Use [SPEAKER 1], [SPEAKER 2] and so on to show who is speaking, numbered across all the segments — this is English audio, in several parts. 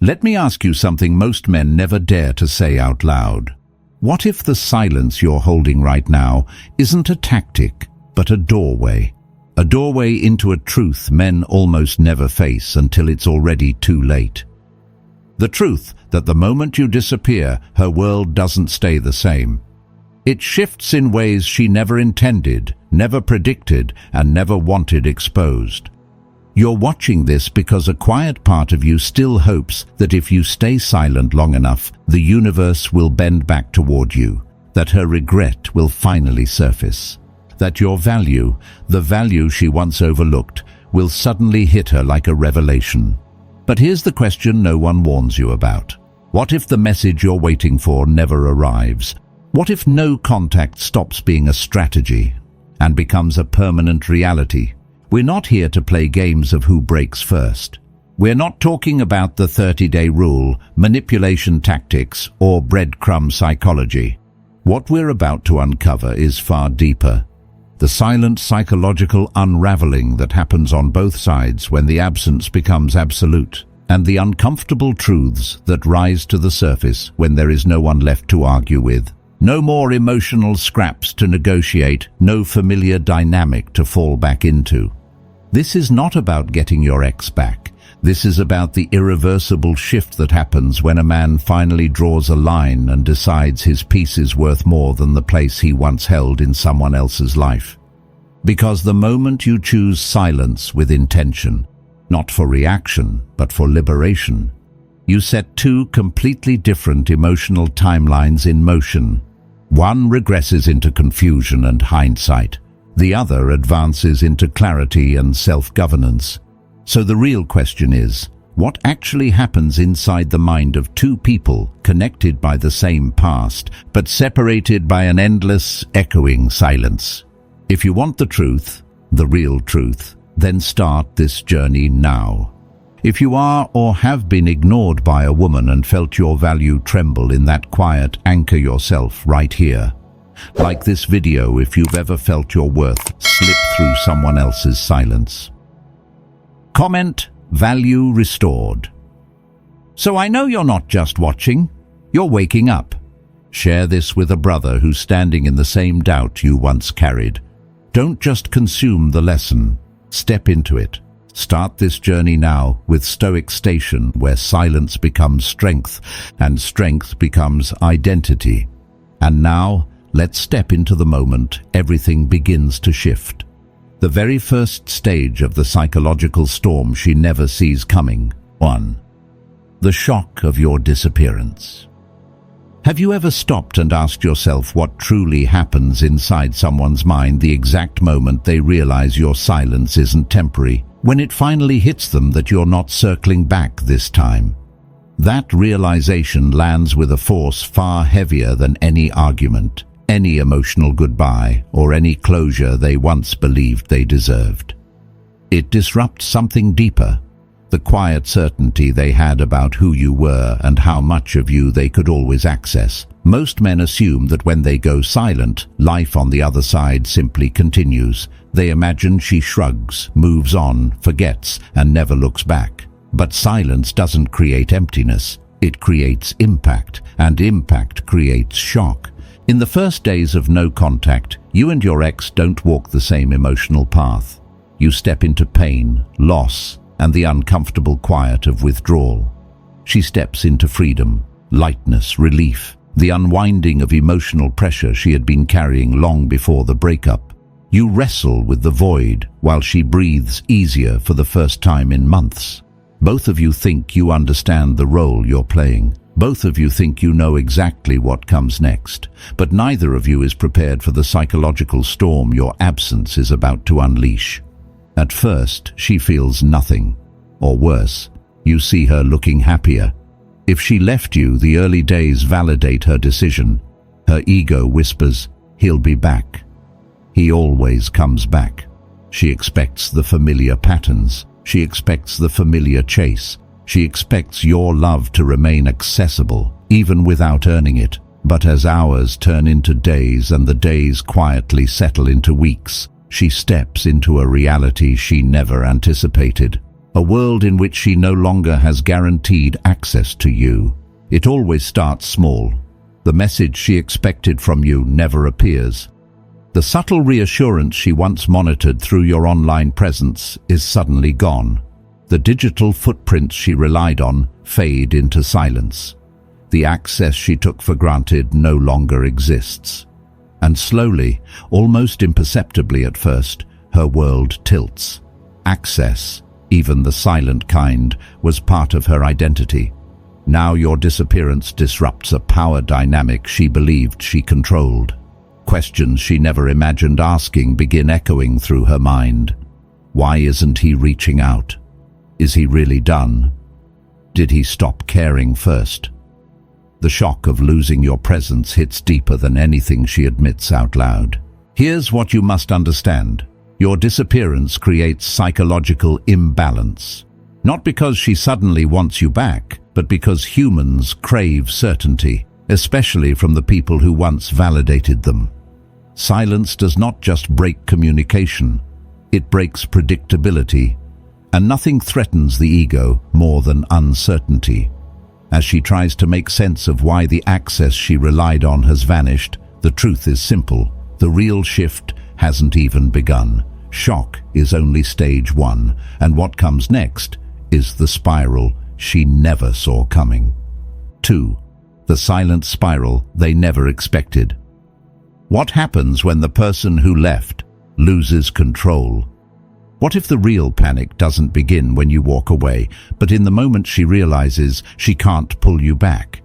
[SPEAKER 1] Let me ask you something most men never dare to say out loud. What if the silence you're holding right now isn't a tactic, but a doorway? A doorway into a truth men almost never face until it's already too late. The truth that the moment you disappear, her world doesn't stay the same. It shifts in ways she never intended, never predicted, and never wanted exposed. You're watching this because a quiet part of you still hopes that if you stay silent long enough, the universe will bend back toward you, that her regret will finally surface, that your value, the value she once overlooked, will suddenly hit her like a revelation. But here's the question no one warns you about. What if the message you're waiting for never arrives? What if no contact stops being a strategy and becomes a permanent reality? We're not here to play games of who breaks first. We're not talking about the 30-day rule, manipulation tactics, or breadcrumb psychology. What we're about to uncover is far deeper. The silent psychological unraveling that happens on both sides when the absence becomes absolute, and the uncomfortable truths that rise to the surface when there is no one left to argue with. No more emotional scraps to negotiate, no familiar dynamic to fall back into. This is not about getting your ex back. This is about the irreversible shift that happens when a man finally draws a line and decides his peace is worth more than the place he once held in someone else's life. Because the moment you choose silence with intention, not for reaction, but for liberation, you set two completely different emotional timelines in motion. One regresses into confusion and hindsight. The other advances into clarity and self-governance. So the real question is, what actually happens inside the mind of two people connected by the same past, but separated by an endless, echoing silence? If you want the truth, the real truth, then start this journey now. If you are or have been ignored by a woman and felt your value tremble in that quiet, anchor yourself right here. Like this video if you've ever felt your worth slip through someone else's silence. Comment, value restored. So I know you're not just watching, you're waking up. Share this with a brother who's standing in the same doubt you once carried. Don't just consume the lesson, step into it. Start this journey now with Stoic Station, where silence becomes strength and strength becomes identity. And now, let's step into the moment everything begins to shift. The very first stage of the psychological storm she never sees coming. 1. The shock of your disappearance. Have you ever stopped and asked yourself what truly happens inside someone's mind the exact moment they realize your silence isn't temporary, when it finally hits them that you're not circling back this time? That realization lands with a force far heavier than any argument, any emotional goodbye, or any closure they once believed they deserved. It disrupts something deeper, the quiet certainty they had about who you were and how much of you they could always access. Most men assume that when they go silent, life on the other side simply continues. They imagine she shrugs, moves on, forgets, and never looks back. But silence doesn't create emptiness. It creates impact, and impact creates shock. In the first days of no contact, you and your ex don't walk the same emotional path. You step into pain, loss, and the uncomfortable quiet of withdrawal. She steps into freedom, lightness, relief, the unwinding of emotional pressure she had been carrying long before the breakup. You wrestle with the void while she breathes easier for the first time in months. Both of you think you understand the role you're playing. Both of you think you know exactly what comes next, but neither of you is prepared for the psychological storm your absence is about to unleash. At first, she feels nothing, or worse, you see her looking happier. If she left you, the early days validate her decision. Her ego whispers, "He'll be back." He always comes back. She expects the familiar patterns. She expects the familiar chase. She expects your love to remain accessible, even without earning it. But as hours turn into days and the days quietly settle into weeks, she steps into a reality she never anticipated. a world in which she no longer has guaranteed access to you. It always starts small. The message she expected from you never appears. The subtle reassurance she once monitored through your online presence is suddenly gone. The digital footprints she relied on fade into silence. The access she took for granted no longer exists. And slowly, almost imperceptibly at first, her world tilts. Access, even the silent kind, was part of her identity. Now your disappearance disrupts a power dynamic she believed she controlled. Questions she never imagined asking begin echoing through her mind. Why isn't he reaching out? Is he really done? Did he stop caring first? The shock of losing your presence hits deeper than anything she admits out loud. Here's what you must understand. Your disappearance creates psychological imbalance. Not because she suddenly wants you back, but because humans crave certainty, especially from the people who once validated them. Silence does not just break communication, it breaks predictability, and nothing threatens the ego more than uncertainty. As she tries to make sense of why the access she relied on has vanished, the truth is simple. The real shift hasn't even begun. Shock is only stage one, and what comes next is the spiral she never saw coming. 2. The silent spiral they never expected. What happens when the person who left loses control? What if the real panic doesn't begin when you walk away, but in the moment she realizes she can't pull you back?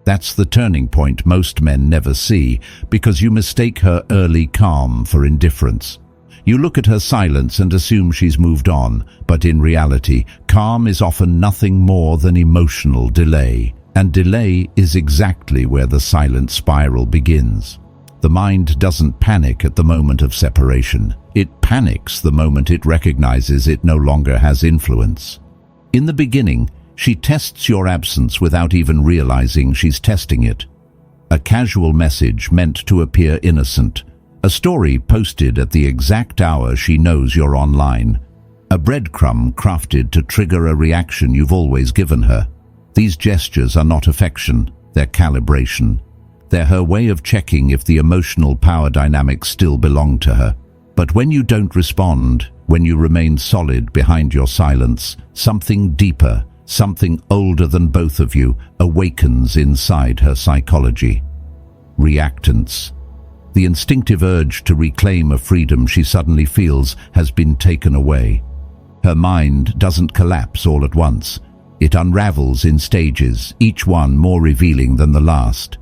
[SPEAKER 1] That's the turning point most men never see, because you mistake her early calm for indifference. You look at her silence and assume she's moved on, but in reality, calm is often nothing more than emotional delay, and delay is exactly where the silent spiral begins. The mind doesn't panic at the moment of separation. It panics the moment it recognizes it no longer has influence. In the beginning, she tests your absence without even realizing she's testing it. A casual message meant to appear innocent. A story posted at the exact hour she knows you're online. A breadcrumb crafted to trigger a reaction you've always given her. These gestures are not affection, they're calibration. They're her way of checking if the emotional power dynamics still belong to her. But when you don't respond, when you remain solid behind your silence, something deeper, something older than both of you, awakens inside her psychology. Reactance. The instinctive urge to reclaim a freedom she suddenly feels has been taken away. Her mind doesn't collapse all at once. It unravels in stages, each one more revealing than the last.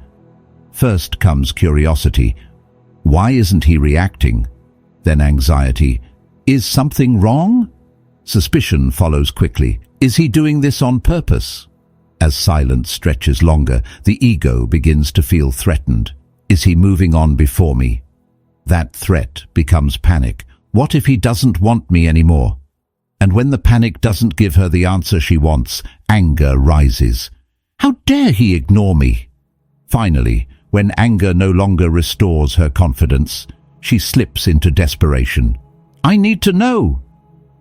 [SPEAKER 1] First comes curiosity. Why isn't he reacting? Then anxiety. Is something wrong? Suspicion follows quickly. Is he doing this on purpose? As silence stretches longer, the ego begins to feel threatened. Is he moving on before me? That threat becomes panic. What if he doesn't want me anymore? And when the panic doesn't give her the answer she wants, anger rises. How dare he ignore me? Finally, when anger no longer restores her confidence, she slips into desperation. I need to know.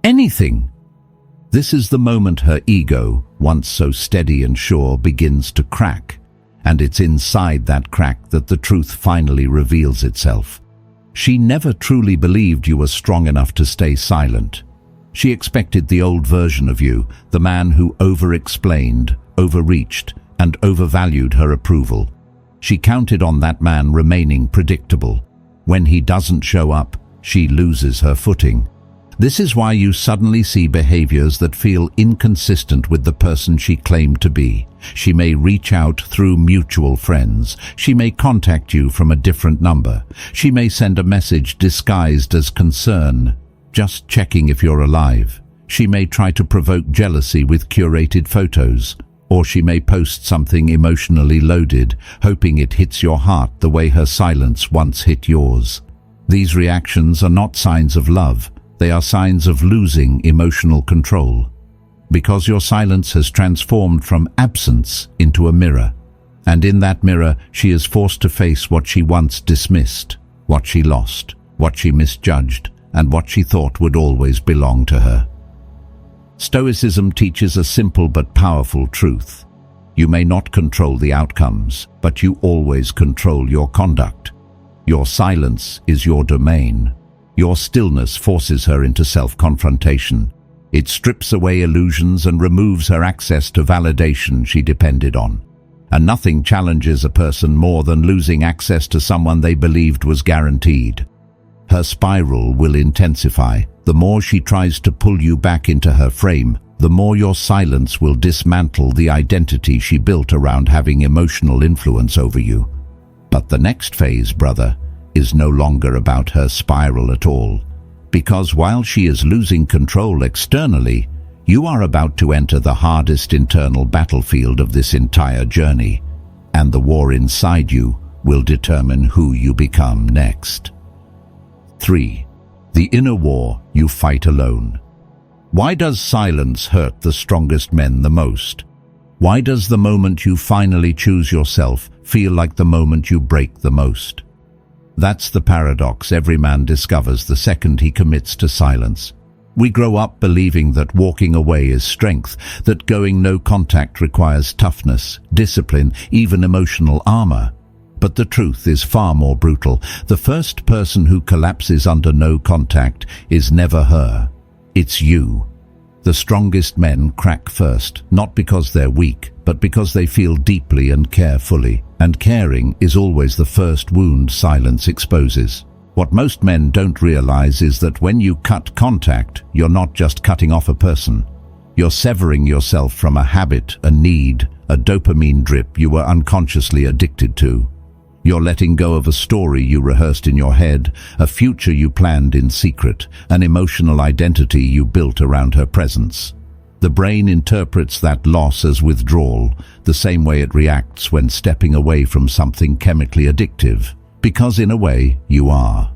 [SPEAKER 1] Anything. This is the moment her ego, once so steady and sure, begins to crack. And it's inside that crack that the truth finally reveals itself. She never truly believed you were strong enough to stay silent. She expected the old version of you, the man who over-explained, overreached, and overvalued her approval. She counted on that man remaining predictable. When he doesn't show up, she loses her footing. This is why you suddenly see behaviors that feel inconsistent with the person she claimed to be. She may reach out through mutual friends. She may contact you from a different number. She may send a message disguised as concern, just checking if you're alive. She may try to provoke jealousy with curated photos. Or she may post something emotionally loaded, hoping it hits your heart the way her silence once hit yours. These reactions are not signs of love. They are signs of losing emotional control. Because your silence has transformed from absence into a mirror. And in that mirror, she is forced to face what she once dismissed, what she lost, what she misjudged, and what she thought would always belong to her. Stoicism teaches a simple but powerful truth. You may not control the outcomes, but you always control your conduct. Your silence is your domain. Your stillness forces her into self-confrontation. It strips away illusions and removes her access to validation she depended on. And nothing challenges a person more than losing access to someone they believed was guaranteed. Her spiral will intensify. The more she tries to pull you back into her frame, the more your silence will dismantle the identity she built around having emotional influence over you. But the next phase, brother, is no longer about her spiral at all. Because while she is losing control externally, you are about to enter the hardest internal battlefield of this entire journey, and the war inside you will determine who you become next. 3. The inner war you fight alone. Why does silence hurt the strongest men the most? Why does the moment you finally choose yourself feel like the moment you break the most? That's the paradox every man discovers the second he commits to silence. We grow up believing that walking away is strength, that going no contact requires toughness, discipline, even emotional armor. But the truth is far more brutal. The first person who collapses under no contact is never her. It's you. The strongest men crack first, not because they're weak, but because they feel deeply and care fully. And caring is always the first wound silence exposes. What most men don't realize is that when you cut contact, you're not just cutting off a person. You're severing yourself from a habit, a need, a dopamine drip you were unconsciously addicted to. You're letting go of a story you rehearsed in your head, a future you planned in secret, an emotional identity you built around her presence. The brain interprets that loss as withdrawal, the same way it reacts when stepping away from something chemically addictive. Because in a way, you are.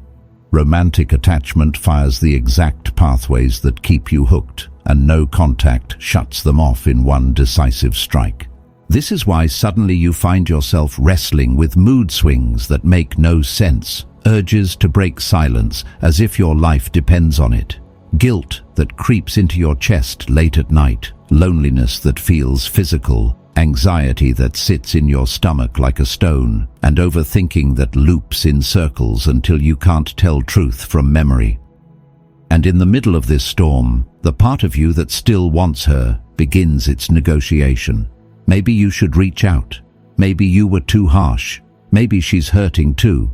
[SPEAKER 1] Romantic attachment fires the exact pathways that keep you hooked, and no contact shuts them off in one decisive strike. This is why suddenly you find yourself wrestling with mood swings that make no sense, urges to break silence as if your life depends on it, guilt that creeps into your chest late at night, loneliness that feels physical, anxiety that sits in your stomach like a stone, and overthinking that loops in circles until you can't tell truth from memory. And in the middle of this storm, the part of you that still wants her begins its negotiation. Maybe you should reach out. Maybe you were too harsh. Maybe she's hurting too.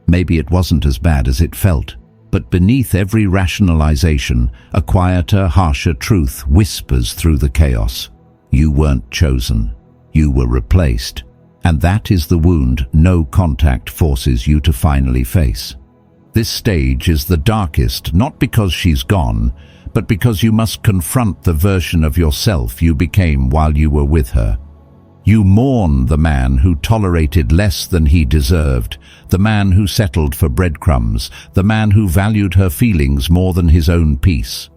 [SPEAKER 1] Maybe it wasn't as bad as it felt. But beneath every rationalization, a quieter, harsher truth whispers through the chaos. You weren't chosen. You were replaced. And that is the wound no contact forces you to finally face. This stage is the darkest, not because she's gone, but because you must confront the version of yourself you became while you were with her. You mourn the man who tolerated less than he deserved, the man who settled for breadcrumbs, the man who valued her feelings more than his own peace.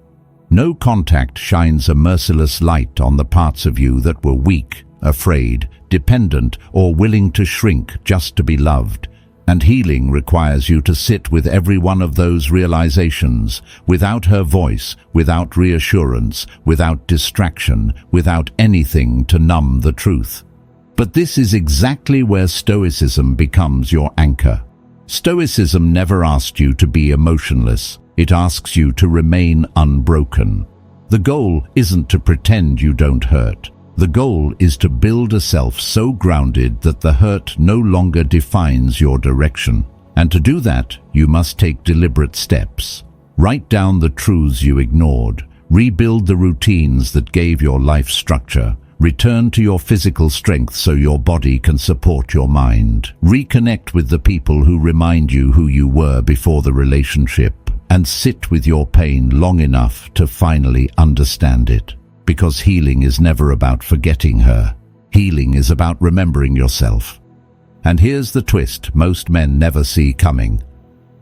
[SPEAKER 1] No contact shines a merciless light on the parts of you that were weak, afraid, dependent, or willing to shrink just to be loved. And healing requires you to sit with every one of those realizations, without her voice, without reassurance, without distraction, without anything to numb the truth. But this is exactly where Stoicism becomes your anchor. Stoicism never asked you to be emotionless. It asks you to remain unbroken. The goal isn't to pretend you don't hurt. The goal is to build a self so grounded that the hurt no longer defines your direction. And to do that, you must take deliberate steps. Write down the truths you ignored. Rebuild the routines that gave your life structure. Return to your physical strength so your body can support your mind. Reconnect with the people who remind you who you were before the relationship. And sit with your pain long enough to finally understand it. Because healing is never about forgetting her. Healing is about remembering yourself. And here's the twist most men never see coming.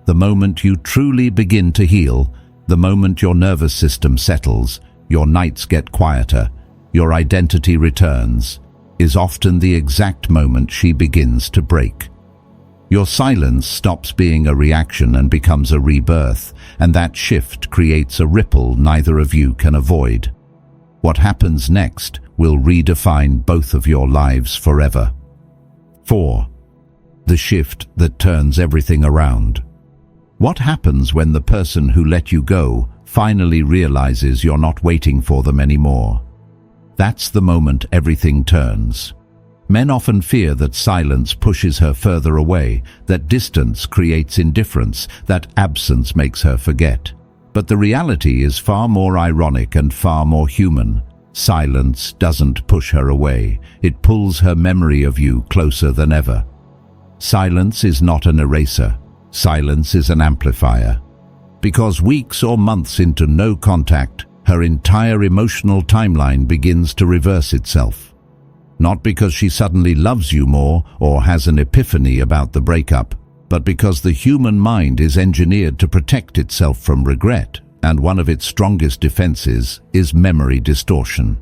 [SPEAKER 1] The moment you truly begin to heal, the moment your nervous system settles, your nights get quieter, your identity returns, is often the exact moment she begins to break. Your silence stops being a reaction and becomes a rebirth, and that shift creates a ripple neither of you can avoid. What happens next will redefine both of your lives forever. 4. The shift that turns everything around. What happens when the person who let you go finally realizes you're not waiting for them anymore? That's the moment everything turns. Men often fear that silence pushes her further away, that distance creates indifference, that absence makes her forget. But the reality is far more ironic and far more human. Silence doesn't push her away. It pulls her memory of you closer than ever. Silence is not an eraser. Silence is an amplifier. Because weeks or months into no contact, her entire emotional timeline begins to reverse itself. Not because she suddenly loves you more or has an epiphany about the breakup, but because the human mind is engineered to protect itself from regret, and one of its strongest defenses is memory distortion.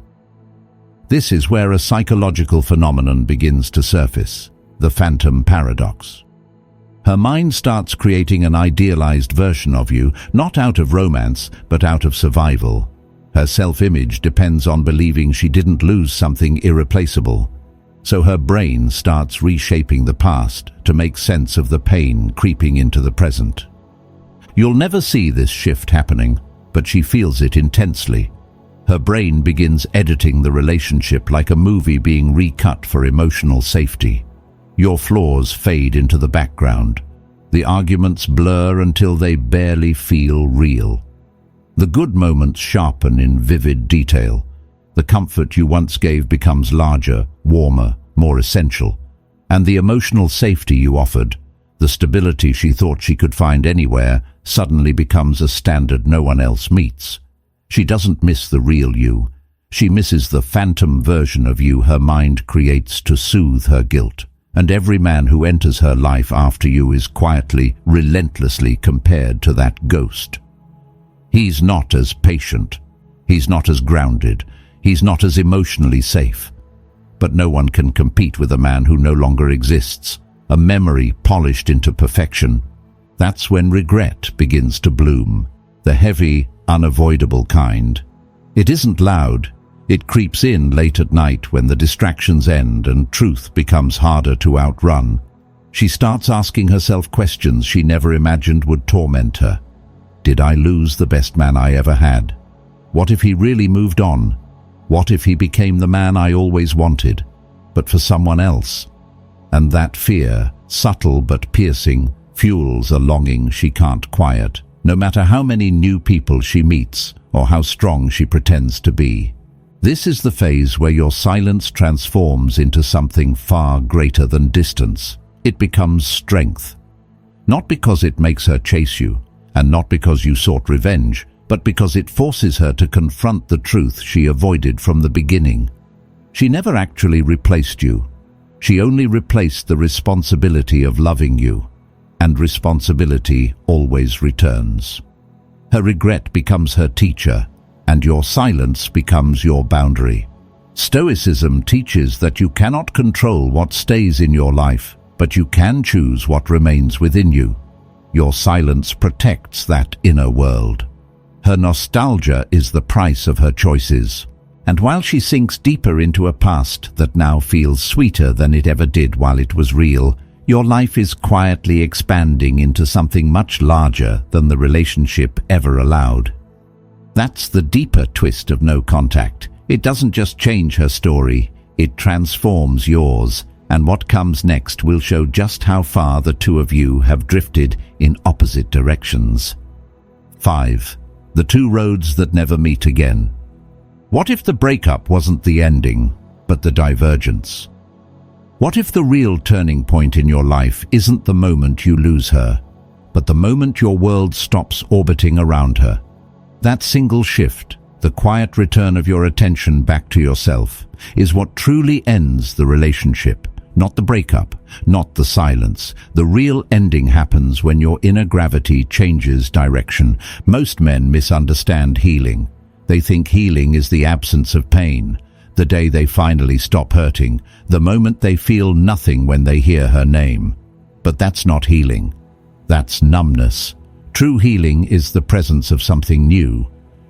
[SPEAKER 1] This is where a psychological phenomenon begins to surface, the phantom paradox. Her mind starts creating an idealized version of you, not out of romance, but out of survival. Her self-image depends on believing she didn't lose something irreplaceable. So her brain starts reshaping the past to make sense of the pain creeping into the present. You'll never see this shift happening, but she feels it intensely. Her brain begins editing the relationship like a movie being recut for emotional safety. Your flaws fade into the background. The arguments blur until they barely feel real. The good moments sharpen in vivid detail. The comfort you once gave becomes larger, warmer, more essential. And the emotional safety you offered, the stability she thought she could find anywhere, suddenly becomes a standard no one else meets. She doesn't miss the real you. She misses the phantom version of you her mind creates to soothe her guilt. And every man who enters her life after you is quietly, relentlessly compared to that ghost. He's not as patient. He's not as grounded. He's not as emotionally safe. But no one can compete with a man who no longer exists, a memory polished into perfection. That's when regret begins to bloom, the heavy, unavoidable kind. It isn't loud. It creeps in late at night when the distractions end and truth becomes harder to outrun. She starts asking herself questions she never imagined would torment her. Did I lose the best man I ever had? What if he really moved on? What if he became the man I always wanted, but for someone else? And that fear, subtle but piercing, fuels a longing she can't quiet, no matter how many new people she meets or how strong she pretends to be. This is the phase where your silence transforms into something far greater than distance. It becomes strength. Not because it makes her chase you, and not because you sought revenge, but because it forces her to confront the truth she avoided from the beginning. She never actually replaced you. She only replaced the responsibility of loving you, and responsibility always returns. Her regret becomes her teacher, and your silence becomes your boundary. Stoicism teaches that you cannot control what stays in your life, but you can choose what remains within you. Your silence protects that inner world. Her nostalgia is the price of her choices. And while she sinks deeper into a past that now feels sweeter than it ever did while it was real, your life is quietly expanding into something much larger than the relationship ever allowed. That's the deeper twist of no contact. It doesn't just change her story, it transforms yours, and what comes next will show just how far the two of you have drifted in opposite directions. 5. The two roads that never meet again. What if the breakup wasn't the ending, but the divergence? What if the real turning point in your life isn't the moment you lose her, but the moment your world stops orbiting around her? That single shift, the quiet return of your attention back to yourself, is what truly ends the relationship, not the breakup, not the silence. The real ending happens when your inner gravity changes direction. Most men misunderstand healing. They think healing is the absence of pain, the day they finally stop hurting, the moment they feel nothing when they hear her name. But that's not healing. That's numbness. True healing is the presence of something new.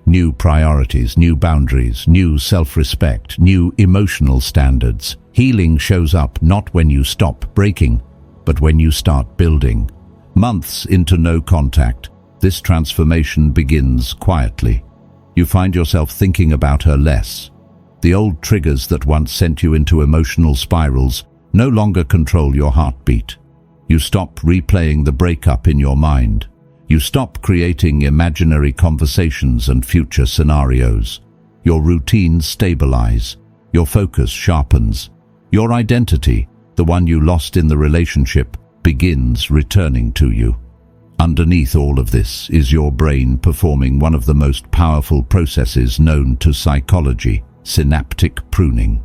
[SPEAKER 1] New priorities, new boundaries, new self-respect, new emotional standards. Healing shows up not when you stop breaking, but when you start building. Months into no contact, this transformation begins quietly. You find yourself thinking about her less. The old triggers that once sent you into emotional spirals no longer control your heartbeat. You stop replaying the breakup in your mind. You stop creating imaginary conversations and future scenarios. Your routines stabilize. Your focus sharpens. Your identity, the one you lost in the relationship, begins returning to you. Underneath all of this is your brain performing one of the most powerful processes known to psychology: synaptic pruning.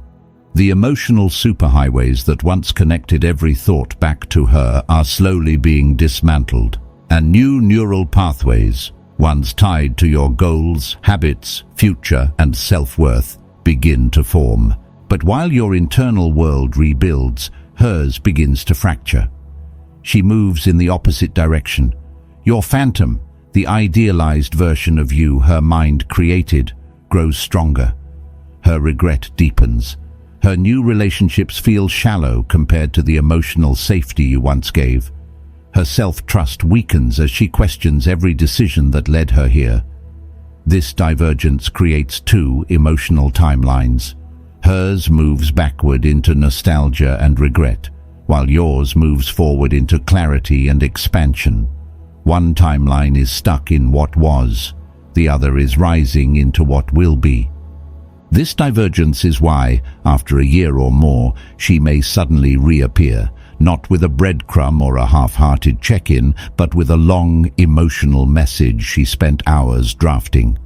[SPEAKER 1] The emotional superhighways that once connected every thought back to her are slowly being dismantled, and new neural pathways, ones tied to your goals, habits, future, and self-worth, begin to form. But while your internal world rebuilds, hers begins to fracture. She moves in the opposite direction. Your phantom, the idealized version of you her mind created, grows stronger. Her regret deepens. Her new relationships feel shallow compared to the emotional safety you once gave. Her self-trust weakens as she questions every decision that led her here. This divergence creates two emotional timelines. Hers moves backward into nostalgia and regret, while yours moves forward into clarity and expansion. One timeline is stuck in what was, the other is rising into what will be. This divergence is why, after a year or more, she may suddenly reappear, not with a breadcrumb or a half-hearted check-in, but with a long, emotional message she spent hours drafting.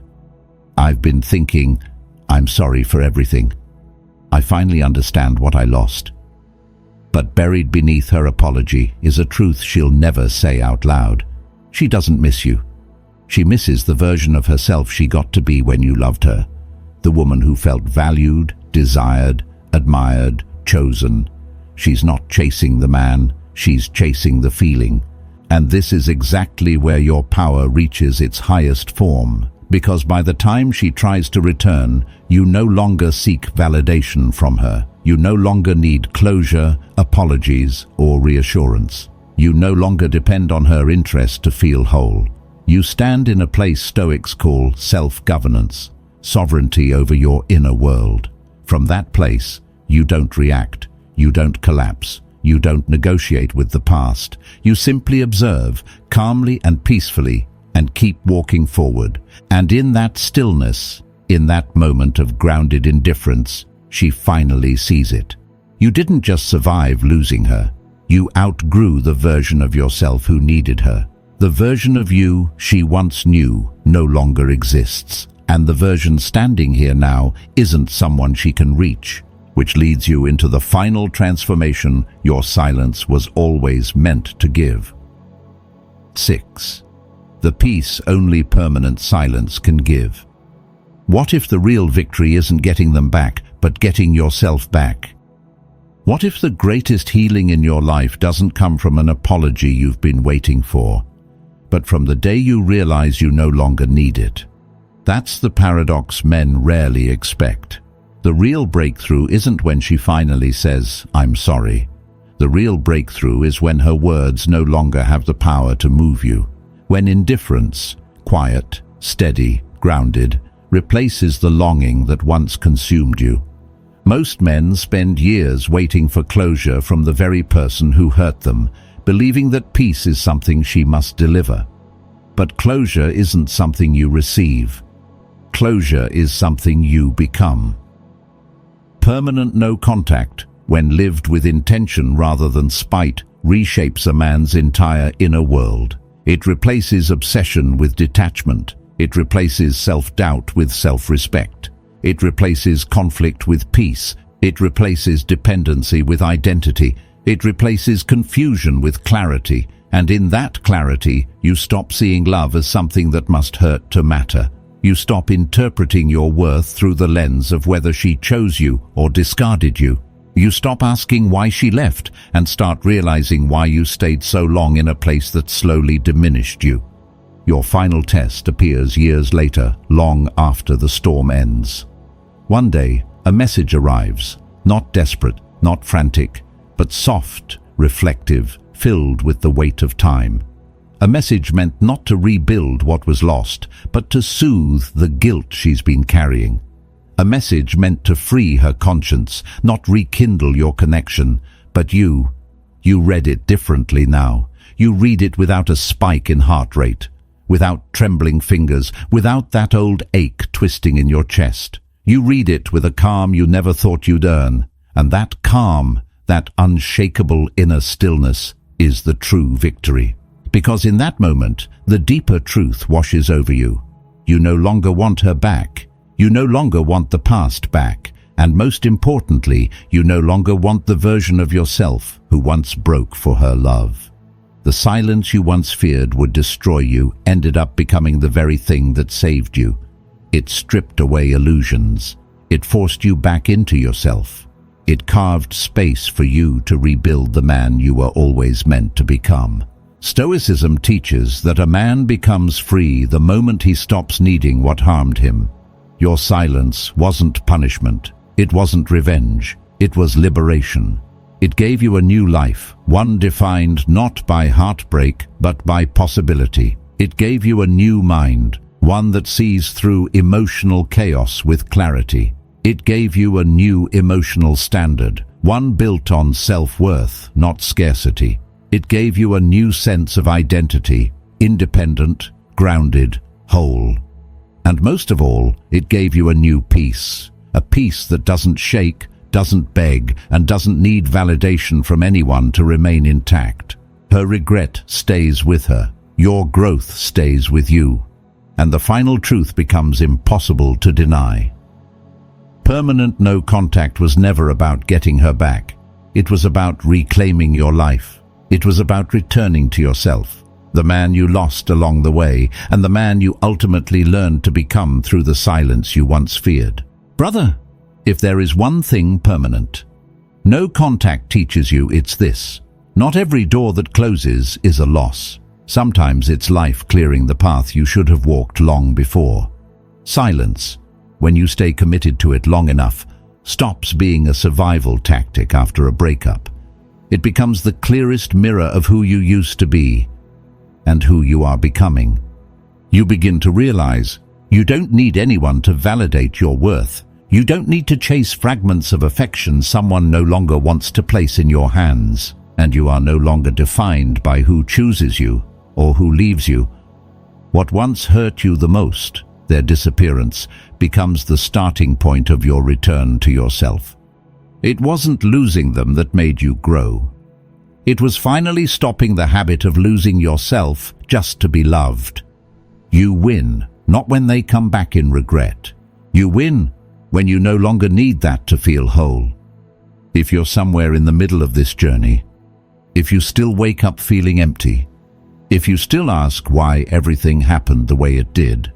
[SPEAKER 1] I've been thinking, I'm sorry for everything. I finally understand what I lost. But buried beneath her apology is a truth she'll never say out loud. She doesn't miss you. She misses the version of herself she got to be when you loved her. The woman who felt valued, desired, admired, chosen. She's not chasing the man, she's chasing the feeling. And this is exactly where your power reaches its highest form, because by the time she tries to return, you no longer seek validation from her. You no longer need closure, apologies, or reassurance. You no longer depend on her interest to feel whole. You stand in a place Stoics call self-governance, sovereignty over your inner world. From that place, you don't react, you don't collapse, you don't negotiate with the past. You simply observe, calmly and peacefully, and keep walking forward. And in that stillness, in that moment of grounded indifference, she finally sees it. You didn't just survive losing her. You outgrew the version of yourself who needed her. The version of you she once knew no longer exists. And the version standing here now isn't someone she can reach, which leads you into the final transformation your silence was always meant to give. 6. The peace only permanent silence can give. What if the real victory isn't getting them back, but getting yourself back? What if the greatest healing in your life doesn't come from an apology you've been waiting for, but from the day you realize you no longer need it? That's the paradox men rarely expect. The real breakthrough isn't when she finally says, "I'm sorry." The real breakthrough is when her words no longer have the power to move you. When indifference, quiet, steady, grounded, replaces the longing that once consumed you. Most men spend years waiting for closure from the very person who hurt them, believing that peace is something she must deliver. But closure isn't something you receive. Closure is something you become. Permanent no contact, when lived with intention rather than spite, reshapes a man's entire inner world. It replaces obsession with detachment. It replaces self-doubt with self-respect. It replaces conflict with peace. It replaces dependency with identity. It replaces confusion with clarity. And in that clarity, you stop seeing love as something that must hurt to matter. You stop interpreting your worth through the lens of whether she chose you or discarded you. You stop asking why she left and start realizing why you stayed so long in a place that slowly diminished you. Your final test appears years later, long after the storm ends. One day, a message arrives, not desperate, not frantic, but soft, reflective, filled with the weight of time. A message meant not to rebuild what was lost, but to soothe the guilt she's been carrying. A message meant to free her conscience, not rekindle your connection. But you read it differently now. You read it without a spike in heart rate, without trembling fingers, without that old ache twisting in your chest. You read it with a calm you never thought you'd earn. And that calm, that unshakable inner stillness, is the true victory. Because in that moment, the deeper truth washes over you. You no longer want her back. You no longer want the past back. And most importantly, you no longer want the version of yourself who once broke for her love. The silence you once feared would destroy you ended up becoming the very thing that saved you. It stripped away illusions. It forced you back into yourself. It carved space for you to rebuild the man you were always meant to become. Stoicism teaches that a man becomes free the moment he stops needing what harmed him. Your silence wasn't punishment. It wasn't revenge. It was liberation. It gave you a new life, one defined not by heartbreak, but by possibility. It gave you a new mind, one that sees through emotional chaos with clarity. It gave you a new emotional standard, one built on self-worth, not scarcity. It gave you a new sense of identity, independent, grounded, whole. And most of all, it gave you a new peace, a peace that doesn't shake, doesn't beg, and doesn't need validation from anyone to remain intact. Her regret stays with her. Your growth stays with you. And the final truth becomes impossible to deny. Permanent no contact was never about getting her back. It was about reclaiming your life. It was about returning to yourself, the man you lost along the way, and the man you ultimately learned to become through the silence you once feared. Brother, if there is one thing permanent, no contact teaches you it's this. Not every door that closes is a loss. Sometimes it's life clearing the path you should have walked long before. Silence, when you stay committed to it long enough, stops being a survival tactic after a breakup. It becomes the clearest mirror of who you used to be and who you are becoming. You begin to realize you don't need anyone to validate your worth. You don't need to chase fragments of affection someone no longer wants to place in your hands. And you are no longer defined by who chooses you or who leaves you. What once hurt you the most, their disappearance, becomes the starting point of your return to yourself. It wasn't losing them that made you grow. It was finally stopping the habit of losing yourself just to be loved. You win, not when they come back in regret. You win when you no longer need that to feel whole. If you're somewhere in the middle of this journey, if you still wake up feeling empty, if you still ask why everything happened the way it did,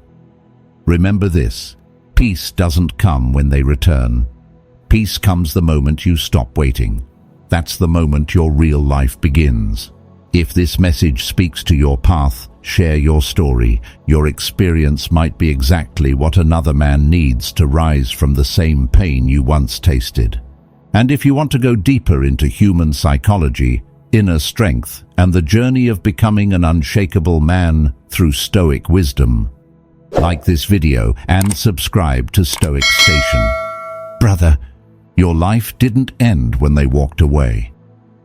[SPEAKER 1] remember this: peace doesn't come when they return. Peace comes the moment you stop waiting. That's the moment your real life begins. If this message speaks to your path, share your story. Your experience might be exactly what another man needs to rise from the same pain you once tasted. And if you want to go deeper into human psychology, inner strength, and the journey of becoming an unshakable man through Stoic wisdom, like this video and subscribe to Stoic Station. Brother, your life didn't end when they walked away.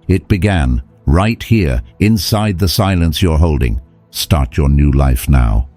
[SPEAKER 1] It began right here, inside the silence you're holding. Start your new life now.